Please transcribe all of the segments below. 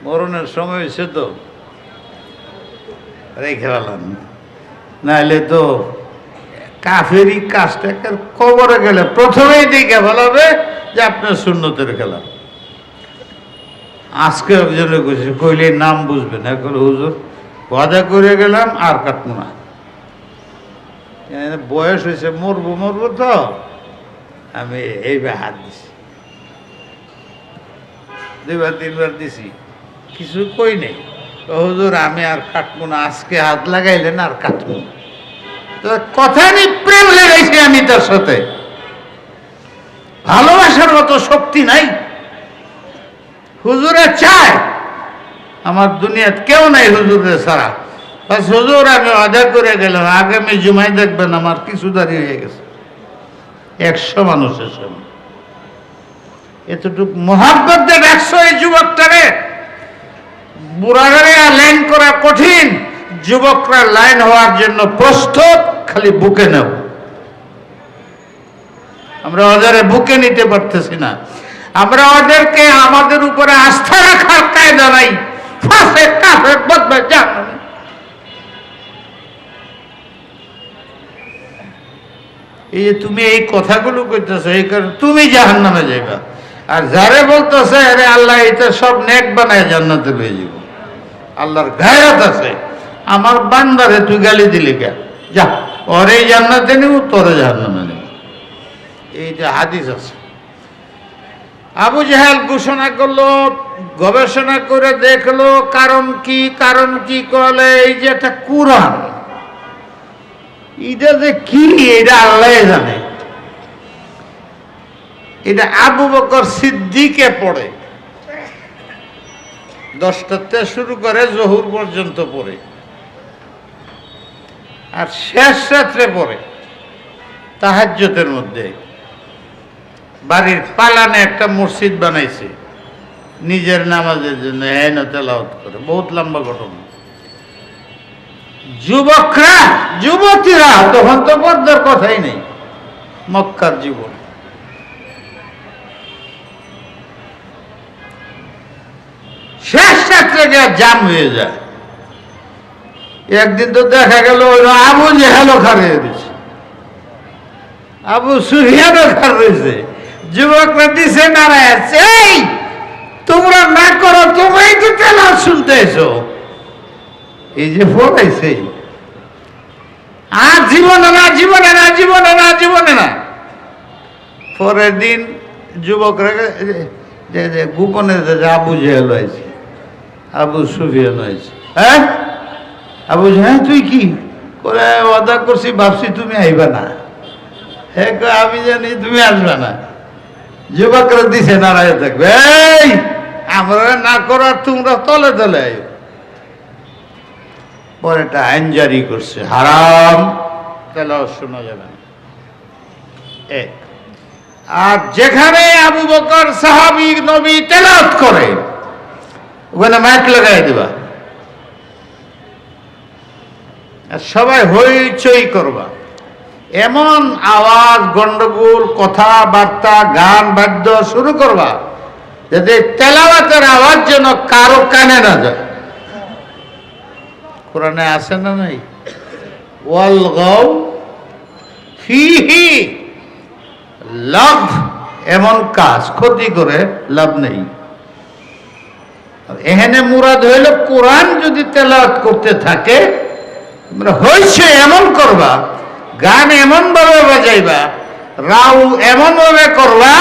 মরণের সময় হয়েছে তো রেখে ফেলান, নাহলে তো কাফেরি কাজটা কবরে গেলে প্রথমেই দেখে ফেলাবে যে আপনার সুন্নতের খেলা। আজকে একজনে কইলে নাম বুঝবেন, এখন হুজুর ওয়াদা করে গেলাম আর কাটবো না, বয়স হয়েছে মরবো মরবো তো আমি এইবার হাত দিছি, 2বার 3বার দিছি, কিছু কই নেই। হুজুর আমি আর কাটবো না, আজকে হাত লাগাইলেন আর কাটবো না। তো কথা নেই, প্রেম লেগেছি আমি তার সাথে, ভালোবাসার মতো শক্তি নাই। হুজুরে চায় আমার দুনিয়াত কেউ নাই হুজুরে ছাড়া, বাস হুজুর আমি ওয়াদা করে গেলাম আগামী জুমায় দেখবেন আমার কিছু দাঁড়িয়ে হয়ে গেছে 100 মানুষের সামনে। এতটুকু মোহাব্বত দিয়ে রাখছো এই যুবকটারে। বুড়ারে লাইন করা কঠিন, যুবকরা লাইন হওয়ার জন্য প্রস্তুত, খালি বুকে নেব। আমরা ওদের বুকে নিতে পারতেছি না, আমরা ওদেরকে আমাদের উপরে আস্থা রাখার কায়দা নাই। ফাঁসে কাফের বদবে জাহান্নামী। এই যে তুমি এই কথাগুলো কইতেছো, এই কারণে তুমি জাহান্নামে যাইবা, আর যারে বলতেছে আরে আল্লাহ এটা সব নেক বানায় জান্নাতে লয়ে যাব। আল্লাহর গায়রত আছে, আমার বান্দারে তুই গালি দিলি কেন, যা ওরে জান্নাতে নিব তোরে জাহান্নামে নিব, এইটা হাদিস আছে। আবু জাহেল ঘোষণা করলো, গবেষণা করে দেখলো কারণ কি করলে এই যে একটা কুরআন, এটা যে কি এটা আল্লাহ জানে। এটা আবু বকর সিদ্দিকে পড়ে, 10টাতে শুরু করে জহুর পর্যন্ত পড়ে, আর শেষ রাত্রে পড়ে তাহাজ্জুদের মধ্যে। বাড়ির পালানে একটা মসজিদ বানাইছে নিজের নামাজের জন্য, হেন তেলাওয়াত করে, বহুত লম্বা ঘটনা। যুবকরা যুবতীরা তখন তো পর্দার কথাই নেই, মক্কার জীবন। শেষ রাত্রে গিয়ে জাম হয়ে যায়। একদিন তো দেখা গেল আবু জেহেলও খারে রয়েছে, আবু সুফিয়ানও খার রয়েছে, যুবকরা দিছে নারায়, এই তোমরা না করো, তোমরাই তো তেলাওয়াত শুনতে এসো। এই যে পড়াইছে, আর জীবনে না জীবনে না জীবনে না জীবনে না। পরের দিন যুবকরা যে গোপনে আবু জেহেল হয়েছে, আবু সুফিয়ান হয়েছে। হ্যাঁ আবু হ্যাঁ তুই কি করে ওয়াদা করছি, ভাবছি তুমি আইবা না। হ্যাঁ আমি জানি তুমি আসবে না। যুবকরা দিছে নারায় থাকবে, এই আমরা না করার তোমরা তলে তলে আইব। পরে একটা আইন জারি করছে, হারাম তেলাওয়াত শোনা যাবে না। এক আর যেখানে আবু বকর সাহাবী নবী তেলাওয়াত করে ওখানে মাইক লাগাই দিবা, আর সবাই হইচই করবা, এমন আওয়াজ গন্ডগোল কথাবার্তা গান বাদ্য শুরু করবা যাতে তেলাওয়াতের আওয়াজ যেন কারো কানে না যায়। কোরআনে আছে না নাই, ওয়ালগাও ফিহি, লাভ এমন কাজ ক্ষতি করে লাভ নেই। এখানে মুরাদ হইল কোরআন যদি তেলাওয়াত করতে থাকে হইছে এমন করবা, গান এমন ভাবে বাজাইবা, রাউ এমন ভাবে করবা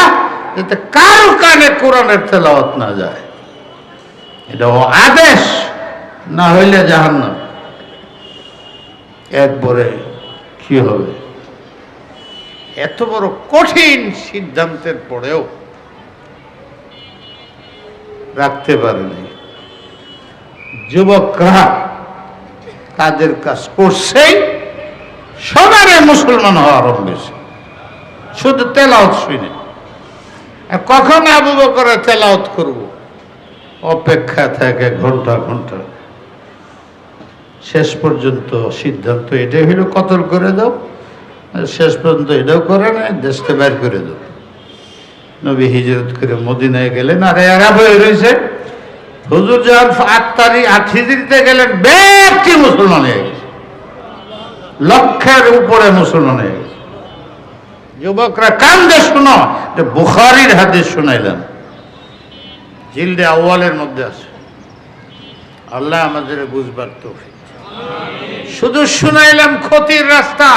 যাতে কারো কানে কোরআনের তেলাওয়াত না যায়। এটা আদেশ, না হইলে জাহান্নাম। এরপরে কি হবে? এত বড় কঠিন সিদ্ধান্তের পরেও রাখতে পারেনি যুবকরা, তাদের কাজ করছেই সবারে মুসলমান হওয়া আরম্ভ হয়েছে শুধু তেলাওয়াত শুনে। কখন আবু বকরের তেলাওয়াত করব, অপেক্ষা থাকে ঘন্টা ঘন্টা। শেষ পর্যন্ত সিদ্ধান্ত এটাই হইল, কতল করে দাও। শেষ পর্যন্ত এটাও করে না, দেশকে বের করে দাও। নবী হিজরত করে মদিনায় গেলেন, আর আরব হয়ে রয়েছে হুজুর যখন 8 হিজরিতে গেলেন, ব্যক্তি মুসলমান হয়ে গেছে, লক্ষের উপরে মুসলমান হয়ে গেছে। যুবকরা কান্দে শোনো যে বুখারীর হাদিস শুনাইলেন, জিলদে আউয়ালের মধ্যে আছে। আল্লাহ আমাদের বুঝবার তৌফিক। শুধু শুনাইলাম ক্ষতির রাস্তা,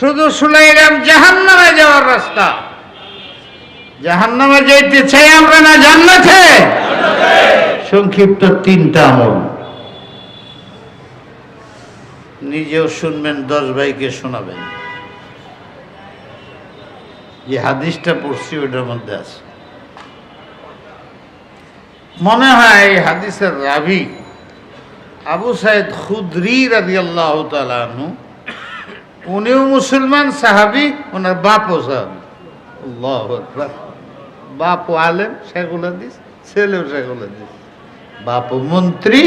শুধু শুনাইলাম জাহান্নামে যাওয়ার রাস্তা। জাহান্নামে যাইতে চাই আমরা না জান্নাতে? সংক্ষিপ্ত 3টা আমল, নিজেও শুনবেন, 10 ভাইকে শোনাবেন। যে হাদিসটা পড়ছি ওটার মধ্যে আছে। মনে হয় এই হাদিসের রাবি আবু সাইদ খুদরি রাদিয়াল্লাহু তাআলা আনহু, উনিও মুসলমান সাহাবী, ওনার বাপও সাহাবী। আল্লাহু আকবার। বাপও আলেম, শেখুল হাদিস, ছেলেও শেখুল হাদিস। বাপও মন্ত্রী,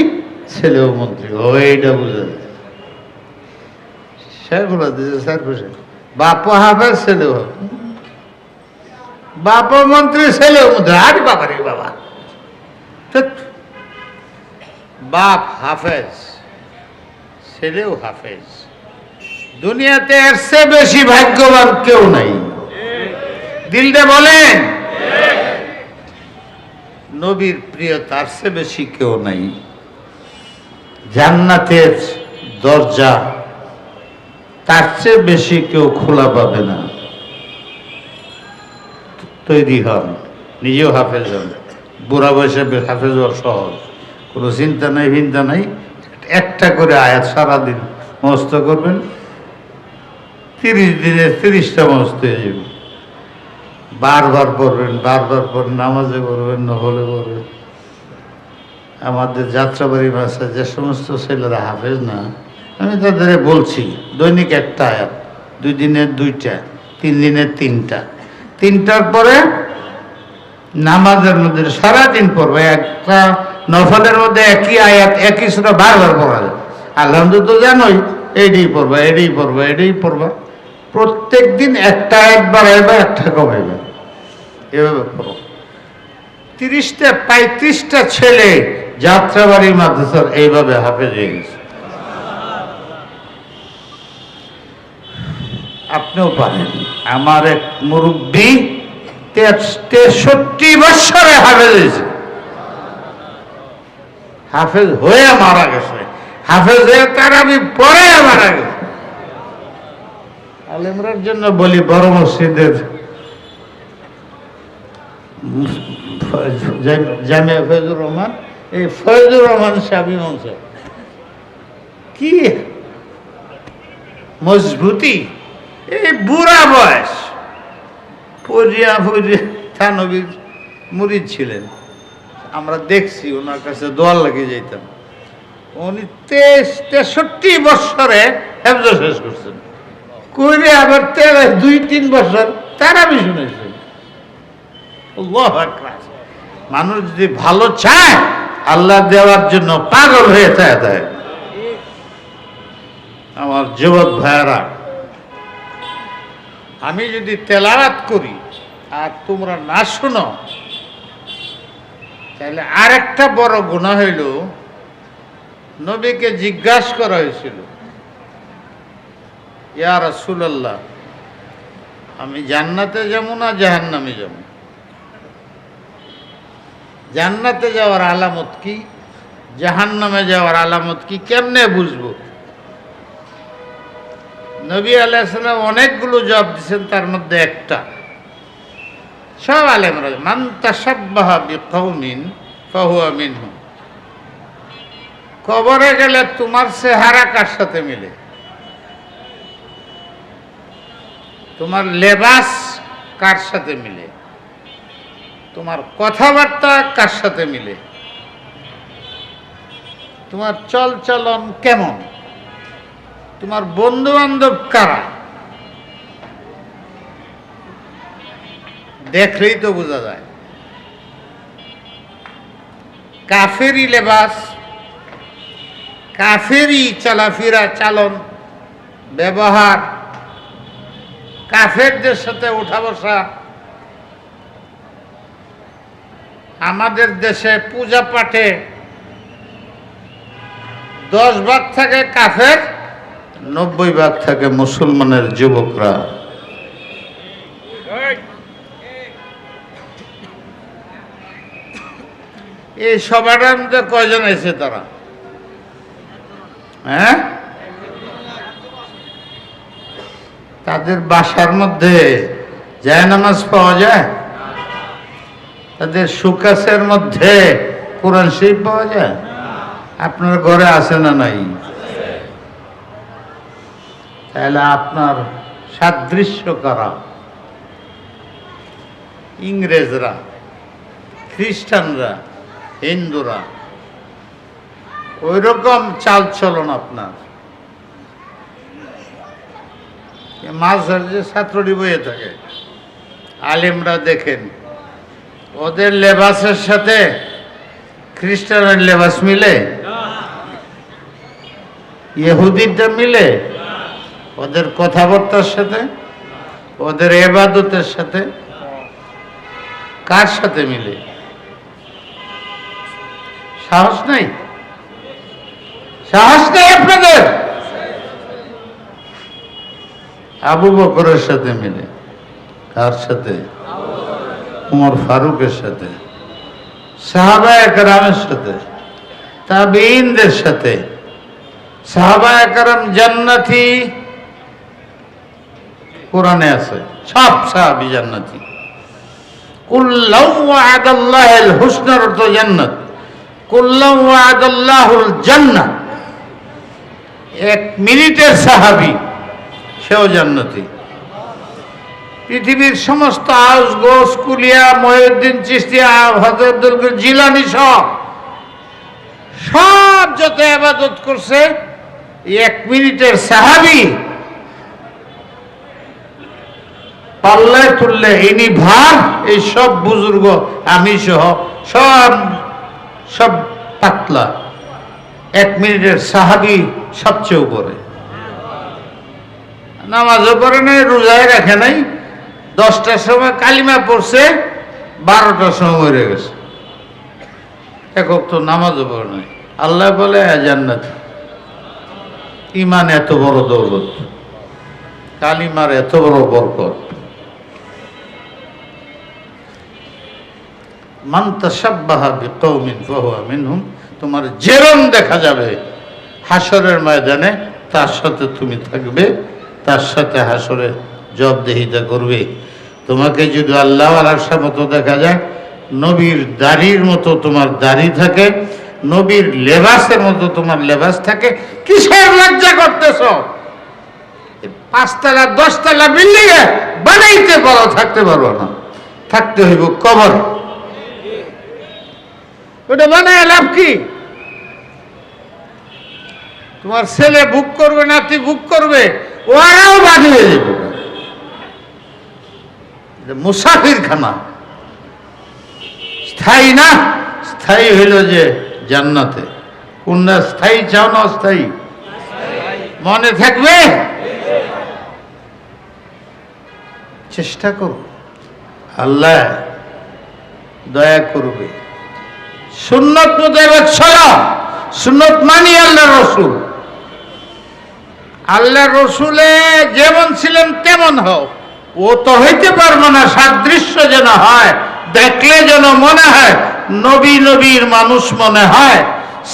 ছেলেও মন্ত্রী। ওইটা বুঝা যায় শেখুল হাদিস। বাপও হাফেজ, ছেলেও হাফেজ। বাপও মন্ত্রী, ছেলেও মন্ত্রী। আরে বাবা রে বাবা, বাপ হাফেজ, ছেলেও হাফেজ। দুনিয়াতে এর চেয়ে বেশি ভাগ্যবান কেউ নাই। দিলটা বলেন, নবীর প্রিয় তার চেয়ে বেশি কেউ নাই। জান্নাতের দরজা তার চেয়ে বেশি কেউ খোলা পাবে না। তৈরি হন, নিজেও হাফেজ হন। বুড়া বয়সে হাফেজ হওয়া সহজ, কোনো চিন্তা নাই, ভিন্তা নাই। একটা করে আয়াত সারাদিন মুখস্থ করবেন, 30 দিনে 30টা মুখস্থ হয়ে যাবে। বারবার পড়বেন, বারবার পড়বেন, নামাজে পড়বেন, নহলে পড়বেন। আমাদের যাত্রাবাড়ি ভাষা যে সমস্ত ছেলেরা হাফেজ না, আমি তাদের বলছি দৈনিক একটা আয়াত, 2 দিনে 2টা, 3 দিনে 3টা, 3টার পরে নামাজের মধ্যে সারাদিন পড়বে। একটা নফলের মধ্যে একই আয়াত, একই সূরা বারবার পড়া যায়। আলহামদুলিল্লাহ তো জানোই, এটাই পড়বা, এটাই পড়বা, এটাই পড়বা। প্রত্যেক দিন একটা আয়াত বাড়াইবা, একটা কমাইবা, এভাবে পড়ো। 35টা ছেলে যাত্রাবাড়ি মাদ্রাসার এইভাবে হাফেজ হয়ে গেছে। আপনিও পারেন। আমার এক মুরব্বী 63 বছরে হাফেজ হয়েছে। হাফেজ হয়ে মারা গেছে, হাফেজ হয়ে তারাবি পরে মারা গেছে। আলেমরার জন্য বলি, বড় মসজিদের জামিয়া ফয়জুর রহমান, এই ফয়জুর রহমান সাহেব কি মজবুতি, এই বুড়া বয়স, পরিয়া থানবীর মুরিদ ছিলেন। আমরা দেখছি, ওনার কাছে দোয়া লাগিয়ে যেতাম। উনি 63 বছরে হেফজ শেষ করছেন, করে আবার 2-3 বছর তারাবি শুনেছেন। আল্লাহু আকবার। মানুষ যদি ভালো চায়, আল্লাহ দেওয়ার জন্য পাগল হয়ে যায়। আমার যুবক ভাইয়ারা, আমি যদি তেলাওয়াত করি আর তোমরা না শোনো, তাহলে আরেকটা বড় গুনাহ হইল, নবীকে জিজ্ঞাসা করা হয়েছিল, ইয়া রাসূলুল্লাহ, আমি জান্নাতে যাব না জাহান্নামে যাব? জান্নাতে যাওয়ার আলামত কি, জাহান্নামে যাওয়ার আলামত কি, কেমনে বুঝবো? নবী আলাইহিস সালাম অনেকগুলো জবাব দিয়েছেন, তার মধ্যে একটা সব আলেমরা, মান তাশাব্বাহা বিকওমিন ফাহুয়া মিনহুম। কবরে গেলে তোমার চেহারা কার সাথে মিলে, তোমার লেবাস কার সাথে মিলে, তোমার কথাবার্তা কার সাথে মিলে, তোমার চল চলন কেমন, তোমার বন্ধু বান্ধব কারা, দেখলেই তো বোঝা যায়। কাফেরি লেবাস, কাফেরি চলাফেরা, চালন, ব্যবহার, কাফেরদের সাথে উঠা বসা, আমাদের দেশে পূজা পাঠে 10 ভাগ থাকে কাফের, 90 ভাগ থাকে মুসলমানের যুবকরা। এই সভাটার মধ্যে কয়জন এসে তারা? হ্যাঁ, তাদের বাসার মধ্যে জায়নামাজ পাওয়া যায়? তাদের সুকাসের মধ্যে কোরআন শরীফ পাওয়া যায়? আপনার ঘরে আছে না নাই? তাহলে আপনার সাদৃশ্য কারা? ইংরেজরা, খ্রিস্টানরা, হিন্দুরা, ওই রকম চাল চলন আপনার। মাঝের যে ছাত্রটি বইয়ে থাকে, আলেমরা দেখেন ওদের লেবাসের সাথে খ্রিস্টানের লেবাস মিলে? ইহুদিটা মিলে? ওদের কথাবার্তার সাথে, ওদের ইবাদতের সাথে কার সাথে মিলে? সাহস নাই? সাহস নেই আপনাদের? আবু বকরের সাথে মিলে? কার সাথে? উমর ফারুকের সাথে, সাহাবায়ে কেরামের সাথে, তাবেঈনদের সাথে। সাহাবায়ে কেরাম জান্নাতি, কোরআনে আছে সব সাহাবী জান্নাতি। কুল্লাহু ওয়া'দাল্লাহুল হুসনার তো জান্নাত, কুল্লাহু ওয়া'দাল্লাহুল জান্নাহ। 1 মিনিটের সাহাবী সেও জান্নাতি। পৃথিবীর সমস্ত আউস গোস কুলিয়া মহিউদ্দিন চিশতিয়া হযরত আব্দুল কাদের জিলানী সব যত ইবাদত করছে 1 মিনিটের সাহাবী পাল্লায় তুললে ইনি ভার, এই সব বুজুর্গ আমি সহ সব পাতলা। 1 মিনিটের সাহাবী সবচেয়ে উপরে। নামাজও পড়ে নাই, রোজায় রাখে নাই, 10টার সময় কালিমা পড়ছে, 12টার সময় মরে গেছে। একক তো নামাজও পড়ে নাই। আল্লাহ বলে জান্নাত। ইমান এত বড় দৌলত, কালিমার এত বড় বরকত। মান তাশাব্বাহা বিকওমিন ফাহুয়া মিনহুম। তোমার যেরম দেখা যাবে হাসরের ময়দানে, তার সাথে তুমি থাকবে, তার সাথে হাসরে জবাবদিহিতা করবে। তোমাকে যদি আল্লাহ আলার মতো দেখা যায়, নবীর দাড়ির মতো তোমার দাড়ি থাকে, নবীর লেবাসের মতো তোমার লেবাস থাকে, কিসের লজ্জা করতেছ? 5 তলা 10 তলা বিল্ডিং বানাইতে পারো, থাকতে পারবো না। থাকতে হইব কবর। ওটা বানায় লাভ কি? তোমার ছেলে বুক করবে, নাতি বুক করবে, ওরাও বানিয়ে যাবে। মুসাফির খানা, স্থায়ী না। স্থায়ী হইল যে জান্নাতে। কোনটা স্থায়ী চাও না অস্থায়ী? মনে থাকবে? চেষ্টা করো, আল্লাহ দয়া করবে। সুন্নত মোতাবেক চলো। সুন্নত মানি আল্লাহর রাসূল। আল্লাহর রাসূলে যেমন ছিলেন তেমন হও। ও তো হইতে পারবো না, সাদৃশ্য যেন হয়, দেখলে যেন মনে হয় নবী নবীর মানুষ মনে হয়,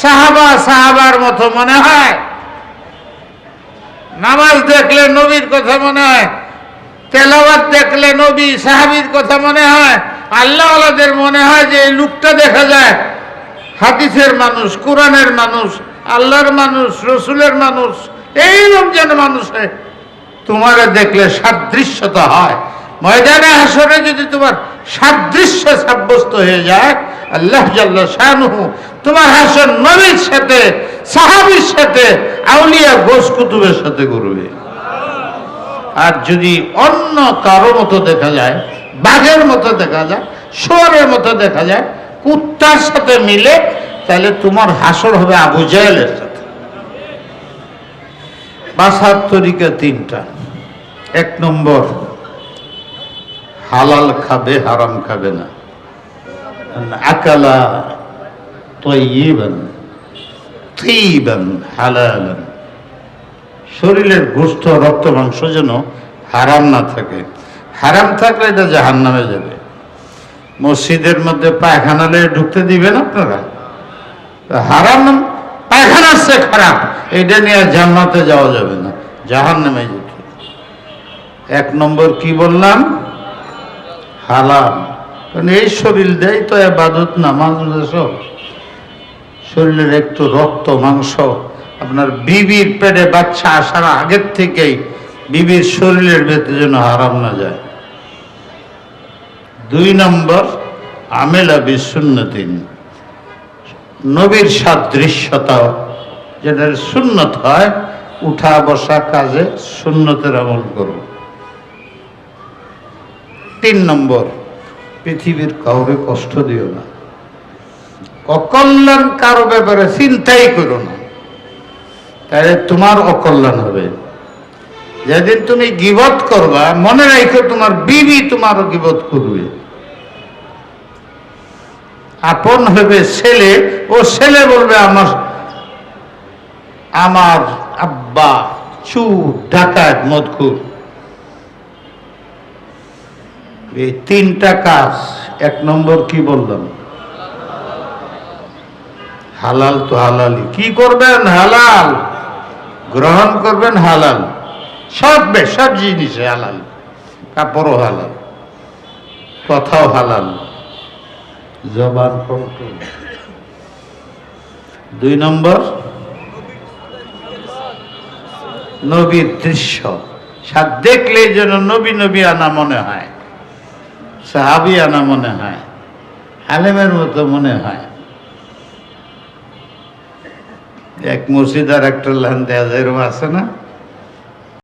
সাহাবা সাহাবার মতো মনে হয়, নামাজ দেখলে নবীর কথা মনে হয়, তেলাওয়াত দেখলে নবী সাহাবীর কথা মনে হয়, আল্লাহ আল্লাহদের মনে হয় যে এই লোকটা দেখা যায় হাদিসের মানুষ, কোরআনের মানুষ, আল্লাহর মানুষ, রসুলের মানুষ, এইরকম যেন মানুষ হয়। তোমার দেখলে সাদৃশ্যতা হয়। ময়দানে হাসরে যদি তোমার সাদৃশ্য সাব্যস্ত হয়ে যায়, আল্লাহ জাল্লা শানুহু তোমার হাসর নবীর সাথে, সাহাবীর সাথে, আউলিয়া গোস কুতুবের সাথে করবে। আর যদি অন্য কারো মতো দেখা যায়, বাঘের মতো দেখা যায়, শুয়োরের মতো দেখা যায়, কুত্তার সাথে মিলে, তাহলে তোমার হাসর হবে আবু জাহেলের সাথে। বাঁচার তরিকা 3টা। 1 নম্বর, হালাল খাবে, হারাম খাবে না। আকালা তয়্যিবান তিবান হালালান, শরীরের গোশত রক্ত মাংস যেন হারাম না থাকে। হারাম থাকলে এটা জাহান্নামে যাবে। মসজিদের মধ্যে পায়খানা নিয়ে ঢুকতে দিবেন আপনারা? হারাম পায়খানার চেয়ে খারাপ, এটা নিয়ে জান্নাতে যাওয়া যাবে না, জাহান্নামে যেতে। এক নম্বর কি বললাম? হালাল। কারণ এই শরীর দেয় তো ইবাদত নামাজ সব, শরীরের একটু রক্ত মাংস আপনার বিবির পেটে বাচ্চা আসার আগের থেকেই বিবির শরীরের ভেতরে যেন হারাম না যায়। দুই নম্বর আমেলা বিসুন্নতিন, নবীর সাদৃশ্যতা, যেটার সুন্নত হয়, উঠা বসা কাজে সুন্নতের আমল করব। তিন নম্বর পৃথিবীর কাউকে কষ্ট দিও না, অকল্যাণ কারো ব্যাপারে চিন্তাই করো না, তাহলে তোমার অকল্যাণ হবে। যেদিন তুমি গীবত করবা মনে রাখো তোমার বিবি তোমারও গীবত করবে। আপন হবে ছেলে, ও ছেলে বলবে আমার আমার আব্বা চুর ডাকাত মদখুর। এই তিনটা কাজ। এক নম্বর কি বললাম? হালাল তো হালালি। কি করবেন? হালাল গ্রহণ করবেন, হালাল সব সব জিনিসে হালাল, কাপড়ও হালাল, কথাও হালাল, জবান কন্ট্রোল। দুই নম্বর নবীর দৃশ্য, দেখলে যেন নবী নবী আনা মনে হয়, সাহাবি আনা মনে হয়, আলেমের মতো মনে হয়। এক মসজিদ আর একটা লাইন দেওয়া যায়, এরকম আছে না?